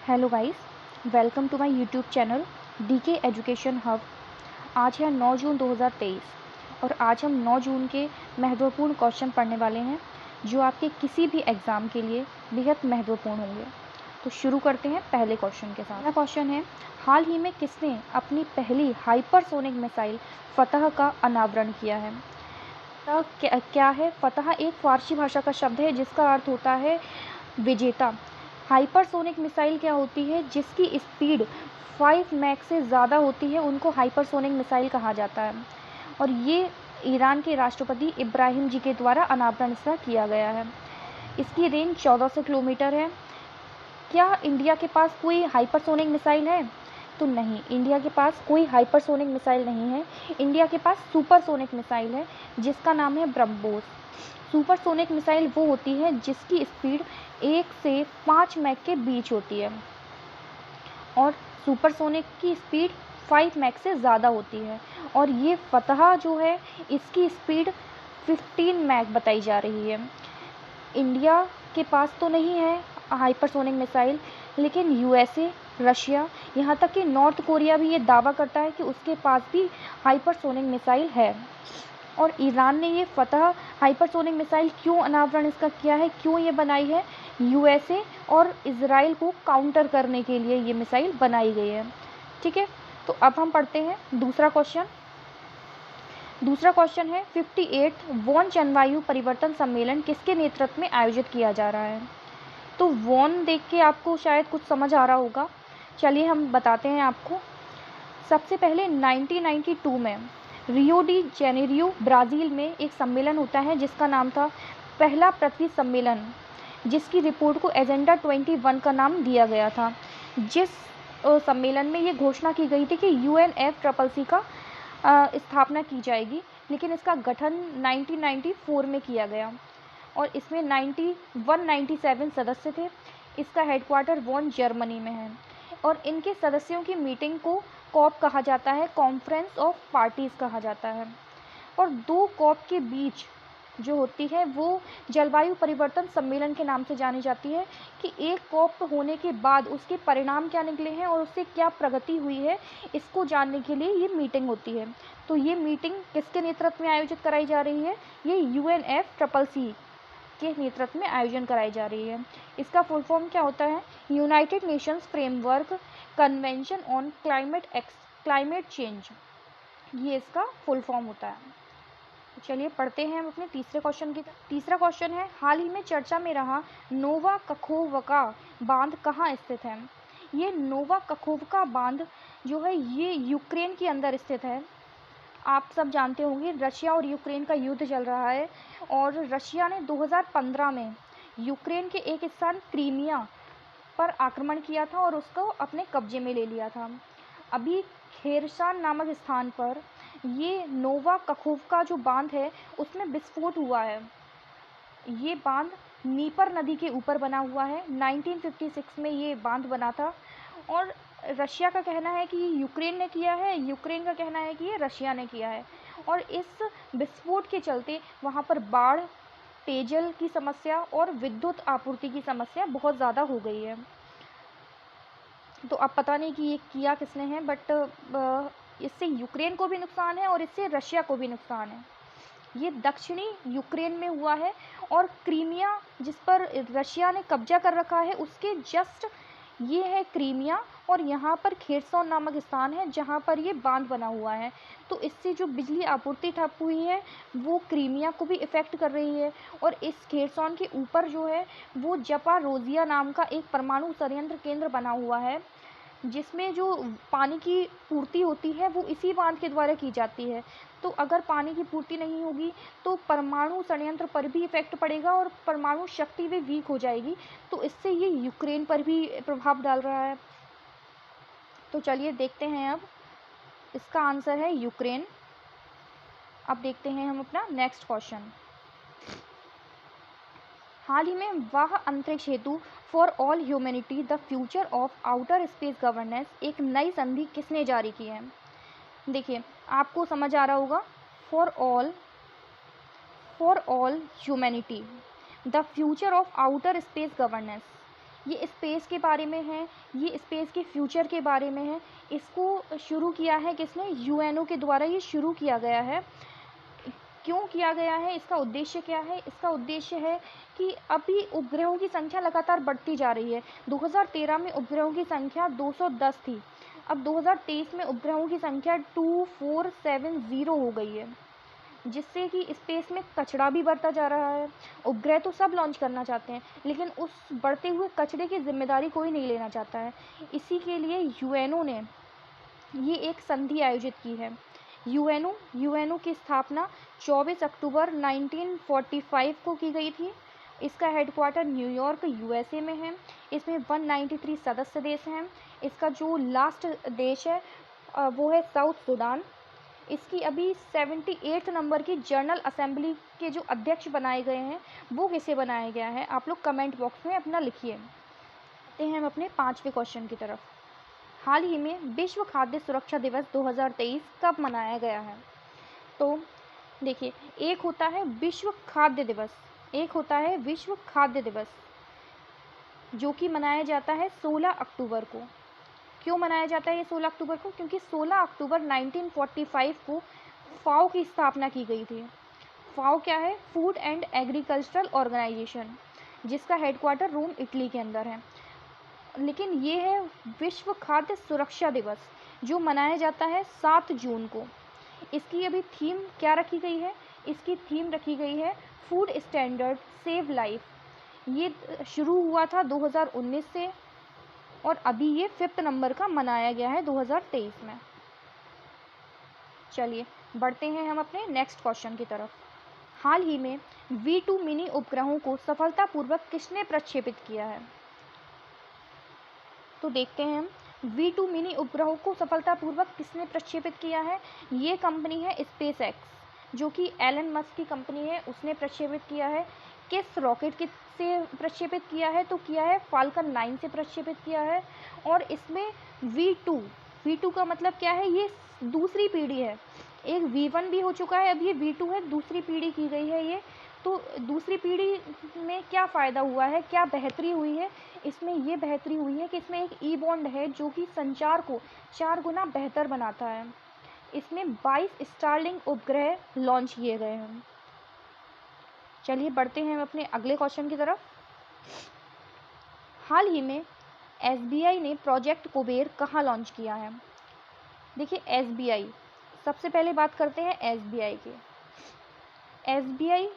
Hello guys, welcome to my YouTube channel DK Education Hub. आज है 9 जून 2023 और आज हम 9 जून के महत्वपूर्ण क्वेश्चन पढ़ने वाले हैं जो आपके किसी भी एग्ज़ाम के लिए बेहद महत्वपूर्ण होंगे। तो शुरू करते हैं पहले क्वेश्चन के साथ। पहला क्वेश्चन है, हाल ही में किसने अपनी पहली हाइपरसोनिक मिसाइल फतह का अनावरण किया है? क्या है? फतह एक फारसी भाषा का शब्द है जिसका अर्थ होता है विजेता। हाइपरसोनिक मिसाइल क्या होती है? जिसकी स्पीड 5 मैक से ज़्यादा होती है उनको हाइपरसोनिक मिसाइल कहा जाता है। और ये ईरान के राष्ट्रपति इब्राहिम जी के द्वारा अनावरण इसका किया गया है। इसकी रेंज 1400 किलोमीटर है। क्या इंडिया के पास कोई हाइपरसोनिक मिसाइल है? तो नहीं, इंडिया के पास कोई हाइपरसोनिक मिसाइल नहीं है। इंडिया के पास सुपरसोनिक मिसाइल है जिसका नाम है ब्रह्मोस। सुपरसोनिक मिसाइल वो होती है जिसकी स्पीड 1 से 5 मैक के बीच होती है और सुपरसोनिक की स्पीड 5 मैक से ज़्यादा होती है। और ये फतह जो है इसकी स्पीड 15 मैक बताई जा रही है। इंडिया के पास तो नहीं है हाइपरसोनिक मिसाइल, लेकिन यूएसए, रशिया, यहाँ तक कि नॉर्थ कोरिया भी ये दावा करता है कि उसके पास भी हाइपरसोनिक मिसाइल है। और ईरान ने ये फतह हाइपरसोनिक मिसाइल क्यों अनावरण इसका किया है, क्यों ये बनाई है? यूएसए और इजराइल को काउंटर करने के लिए ये मिसाइल बनाई गई है। ठीक है, तो अब हम पढ़ते हैं दूसरा क्वेश्चन। दूसरा क्वेश्चन है, 58 वॉन जलवायु परिवर्तन सम्मेलन किसके नेतृत्व में आयोजित किया जा रहा है? तो वॉन देख के आपको शायद कुछ समझ आ रहा होगा। चलिए हम बताते हैं आपको। सबसे पहले 1992 में रियो डी जेनेरियो ब्राज़ील में एक सम्मेलन होता है जिसका नाम था पहला पृथ्वी सम्मेलन, जिसकी रिपोर्ट को एजेंडा 21 का नाम दिया गया था। जिस सम्मेलन में ये घोषणा की गई थी कि UNFCCC का स्थापना की जाएगी, लेकिन इसका गठन 1994 में किया गया और इसमें 197 सदस्य थे। इसका हेडक्वार्टर वॉन जर्मनी में है और इनके सदस्यों की मीटिंग को कॉप कहा जाता है, कॉन्फ्रेंस ऑफ पार्टीज़ कहा जाता है। और दो कॉप के बीच जो होती है वो जलवायु परिवर्तन सम्मेलन के नाम से जानी जाती है कि एक कॉप होने के बाद उसके परिणाम क्या निकले हैं और उससे क्या प्रगति हुई है, इसको जानने के लिए ये मीटिंग होती है। तो ये मीटिंग किसके नेतृत्व में आयोजित कराई जा रही है? ये UNFCCC के नेतृत्व में आयोजन कराई जा रही है। इसका फुल फॉर्म क्या होता है? United Nations framework convention on climate change, ये इसका फुल फॉर्म होता है। तो चलिए पढ़ते हैं हम अपने तीसरे क्वेश्चन की। तीसरा क्वेश्चन है, हाल ही में चर्चा में रहा नोवा कखोवका बांध कहाँ स्थित है? ये नोवा कखोवका बांध जो है ये यूक्रेन के अंदर स्थित है। आप सब जानते होंगे रशिया और यूक्रेन का युद्ध चल रहा है और रशिया ने 2015 में यूक्रेन के एक स्थान क्रीमिया पर आक्रमण किया था और उसको अपने कब्जे में ले लिया था। अभी खेरसान नामक स्थान पर ये नोवा कखोवका जो बांध है उसमें विस्फोट हुआ है। ये बांध नीपर नदी के ऊपर बना हुआ है। 1956 में ये बांध बना था और रशिया का कहना है कि ये यूक्रेन ने किया है, यूक्रेन का कहना है कि ये रशिया ने किया है। और इस विस्फोट के चलते वहाँ पर बाढ़, पेयजल की समस्या और विद्युत आपूर्ति की समस्या बहुत ज़्यादा हो गई है। तो अब पता नहीं कि ये किया किसने है, बट इससे यूक्रेन को भी नुकसान है और इससे रशिया को भी नुकसान है। ये दक्षिणी यूक्रेन में हुआ है और क्रीमिया जिस पर रशिया ने कब्जा कर रखा है उसके जस्ट ये है क्रीमिया और यहाँ पर खेरसौन नामक स्थान है जहाँ पर ये बांध बना हुआ है। तो इससे जो बिजली आपूर्ति ठप हुई है वो क्रीमिया को भी इफ़ेक्ट कर रही है। और इस खेरसौन के ऊपर जो है वो जपारोजिया नाम का एक परमाणु संयंत्र केंद्र बना हुआ है जिसमें जो पानी की पूर्ति होती है वो इसी बांध के द्वारा की जाती है। तो अगर पानी की पूर्ति नहीं होगी तो परमाणु संयंत्र पर भी इफ़ेक्ट पड़ेगा और परमाणु शक्ति भी वीक हो जाएगी। तो इससे ये यूक्रेन पर भी प्रभाव डाल रहा है। तो चलिए देखते हैं, अब इसका आंसर है यूक्रेन। अब देखते हैं हम अपना नेक्स्ट क्वेश्चन। हाल ही में वाह अंतरिक्ष हेतु for all humanity the future of outer space governance एक नई संधि किसने जारी की है? देखिए आपको समझ आ रहा होगा, for all humanity the future of outer space governance, ये स्पेस के बारे में है, ये स्पेस के फ्यूचर के बारे में है। इसको शुरू किया है किसने? यूएनओ के द्वारा ये शुरू किया गया है। क्यों किया गया है? इसका उद्देश्य क्या है? इसका उद्देश्य है कि अभी उपग्रहों की संख्या लगातार बढ़ती जा रही है। 2013 में उपग्रहों की संख्या 210 थी, अब 2023 में उपग्रहों की संख्या 2470 हो गई है, जिससे कि स्पेस में कचरा भी बढ़ता जा रहा है। उपग्रह तो सब लॉन्च करना चाहते हैं, लेकिन उस बढ़ते हुए कचरे की जिम्मेदारी कोई नहीं लेना चाहता है। इसी के लिए यूएनओ ने ये एक संधि आयोजित की है। यूएनओ की स्थापना 24 अक्टूबर 1945 को की गई थी। इसका हेडक्वार्टर न्यूयॉर्क यूएसए में है। इसमें 193 सदस्य देश हैं। इसका जो लास्ट देश है वो है साउथ सूडान। इसकी अभी 78 नंबर की जनरल असेंबली के जो अध्यक्ष बनाए गए हैं वो किसे बनाया गया है? आप लोग कमेंट बॉक्स में अपना लिखिए। आते हैं हम अपने 5वें क्वेश्चन की तरफ। हाल ही में विश्व खाद्य सुरक्षा दिवस 2023 कब मनाया गया है? तो देखिए, एक होता है विश्व खाद्य दिवस, एक होता है विश्व खाद्य दिवस, जो कि मनाया जाता है 16 अक्टूबर को। क्यों मनाया जाता है ये 16 अक्टूबर को? क्योंकि 16 अक्टूबर 1945 को फाओ की स्थापना की गई थी। फाओ क्या है? फूड एंड एग्रीकल्चरल ऑर्गेनाइजेशन, जिसका हेडक्वार्टर रोम, इटली के अंदर है। लेकिन ये है विश्व खाद्य सुरक्षा दिवस, जो मनाया जाता है 7 जून को। इसकी अभी थीम क्या रखी गई है? इसकी थीम रखी गई है फूड स्टैंडर्ड सेव लाइफ। ये शुरू हुआ था 2019 से और अभी ये 5th नंबर का मनाया गया है 2023 में। चलिए बढ़ते हैं हम अपने नेक्स्ट क्वेश्चन की तरफ। हाल ही में V2 मिनी उपग्रहों को सफलतापूर्वक किसने प्रक्षेपित किया है? तो देखते हैं हम V2 मिनी उपग्रहों को सफलतापूर्वक किसने प्रक्षेपित किया है। ये कंपनी है स्पेस एक्स, जो कि एलन मस्क की कंपनी है, उसने प्रक्षेपित किया है। किस रॉकेट से प्रक्षेपित किया है? तो किया है फाल्कन 9 से प्रक्षेपित किया है। और इसमें V2 का मतलब क्या है? ये दूसरी पीढ़ी है। एक V1 भी हो चुका है, अब ये V2 है, दूसरी पीढ़ी की गई है ये। तो दूसरी पीढ़ी में क्या फ़ायदा हुआ है, क्या बेहतरी हुई है? इसमें ये बेहतरी हुई है कि इसमें एक ई बॉन्ड है, जो कि संचार को 4 गुना बेहतर बनाता है। इसमें 22 स्टारलिंक उपग्रह लॉन्च किए गए हैं। चलिए बढ़ते हैं अपने अगले क्वेश्चन की तरफ। हाल ही में एसबीआई ने प्रोजेक्ट कुबेर कहाँ लॉन्च किया है? देखिए, एसबीआई, सबसे पहले बात करते हैं एसबीआई की। एसबीआई,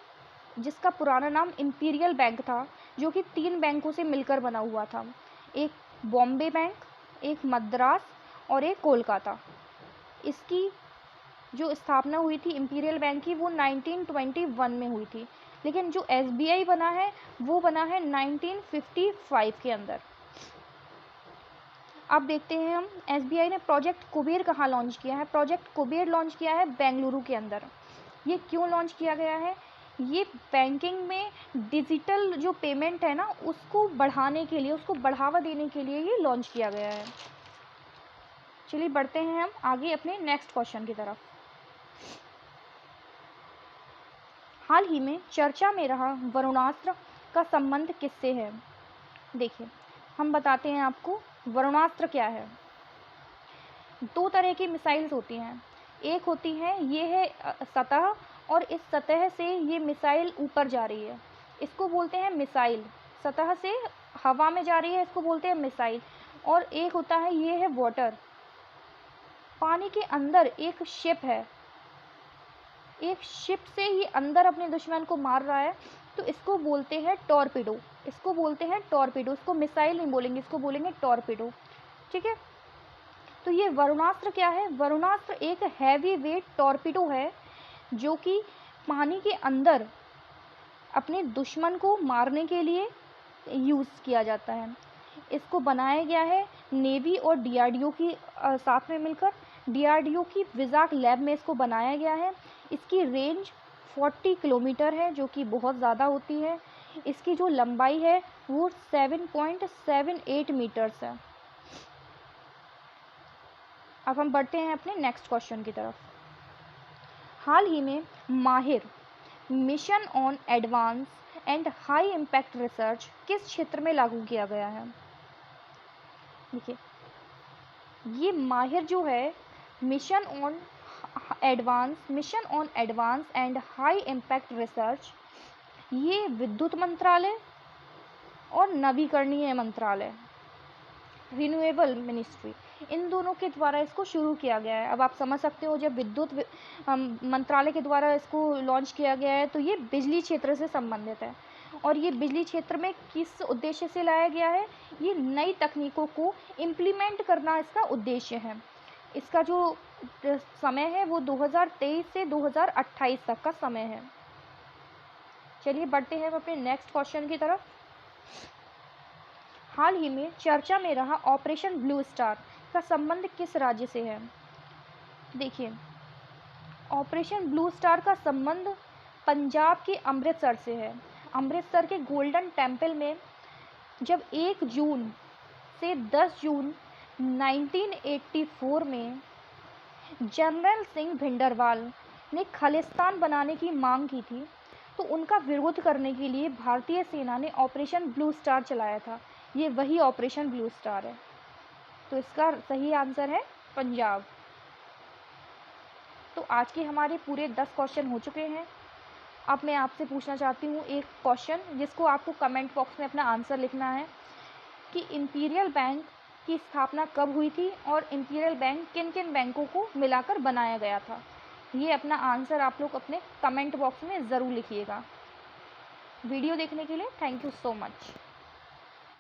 जिसका पुराना नाम इंपीरियल बैंक था, जो कि 3 बैंकों से मिलकर बना हुआ था। एक बॉम्बे बैंक, एक मद्रास और एक कोलकाता। इसकी जो स्थापना हुई थी इंपीरियल बैंक की, वो 1921 में हुई थी। लेकिन जो एसबीआई बना है वो बना है 1955 के अंदर। अब देखते हैं हम एसबीआई ने प्रोजेक्ट कुबेर कहाँ लॉन्च किया है। प्रोजेक्ट कुबेर लॉन्च किया है बेंगलुरु के अंदर। ये क्यों लॉन्च किया गया है? ये बैंकिंग में डिजिटल जो पेमेंट है ना, उसको बढ़ाने के लिए, उसको बढ़ावा देने के लिए ये लॉन्च किया गया है। चलिए बढ़ते हैं हम आगे अपने नेक्स्ट क्वेश्चन की तरफ। हाल ही में चर्चा में रहा वरुणास्त्र का संबंध किससे है? देखिए, हम बताते हैं आपको वरुणास्त्र क्या है। 2 तरह की मिसाइल्स होती हैं। एक होती है, ये है सतह, और इस सतह से ये मिसाइल ऊपर जा रही है, इसको बोलते हैं मिसाइल। सतह से हवा में जा रही है, इसको बोलते हैं मिसाइल। और एक होता है, ये है वाटर, पानी के अंदर एक शिप है, एक शिप से ये अंदर अपने दुश्मन को मार रहा है, तो इसको बोलते हैं टॉर्पीडो। इसको बोलते हैं टॉर्पीडो, इसको मिसाइल नहीं बोलेंगे, इसको बोलेंगे टॉर्पीडो। ठीक है, तो ये वरुणास्त्र क्या है? वरुणास्त्र एक हैवी वेट टॉर्पीडो है, जो कि पानी के अंदर अपने दुश्मन को मारने के लिए यूज़ किया जाता है। इसको बनाया गया है नेवी और डीआरडीओ की साथ में मिलकर। डीआरडीओ की विजाक लैब में इसको बनाया गया है। इसकी रेंज 40 किलोमीटर है, जो कि बहुत ज़्यादा होती है। इसकी जो लंबाई है वो 7.78 मीटर्स है। अब हम बढ़ते हैं अपने नेक्स्ट क्वेश्चन की तरफ। हाल ही में माहिर mission on advance and high impact research किस क्षेत्र में लागू किया गया है? देखिए, ये माहिर जो है mission on advance and high impact research, ये विद्युत मंत्रालय और नवीकरणीय मंत्रालय, रिन्यूएबल मिनिस्ट्री, इन दोनों के द्वारा इसको शुरू किया गया है। अब आप समझ सकते हो, जब विद्युत मंत्रालय के द्वारा इसको लॉन्च किया गया है तो ये बिजली क्षेत्र से संबंधित है। और ये बिजली क्षेत्र में किस उद्देश्य से लाया गया है? ये नई तकनीकों को इम्प्लीमेंट करना इसका उद्देश्य है। इसका जो समय है वो 2023 से 2028 तक का समय है। चलिए बढ़ते हैं अपने नेक्स्ट क्वेश्चन की तरफ। हाल ही में चर्चा में रहा ऑपरेशन ब्लू स्टार का संबंध किस राज्य से है? देखिए, ऑपरेशन ब्लू स्टार का संबंध पंजाब के अमृतसर से है। अमृतसर के गोल्डन टेम्पल में जब 1 जून से 10 जून 1984 में जनरल सिंह भिंडरवाल ने खालिस्तान बनाने की मांग की थी, तो उनका विरोध करने के लिए भारतीय सेना ने ऑपरेशन ब्लू स्टार चलाया था। ये वही ऑपरेशन ब्लू स्टार है। तो इसका सही आंसर है पंजाब। तो आज के हमारे पूरे 10 क्वेश्चन हो चुके हैं। अब मैं आपसे पूछना चाहती हूँ एक क्वेश्चन, जिसको आपको कमेंट बॉक्स में अपना आंसर लिखना है कि इंपीरियल बैंक की स्थापना कब हुई थी और इंपीरियल बैंक किन किन बैंकों को मिलाकर बनाया गया था। ये अपना आंसर आप लोग अपने कमेंट बॉक्स में ज़रूर लिखिएगा। वीडियो देखने के लिए थैंक यू सो मच।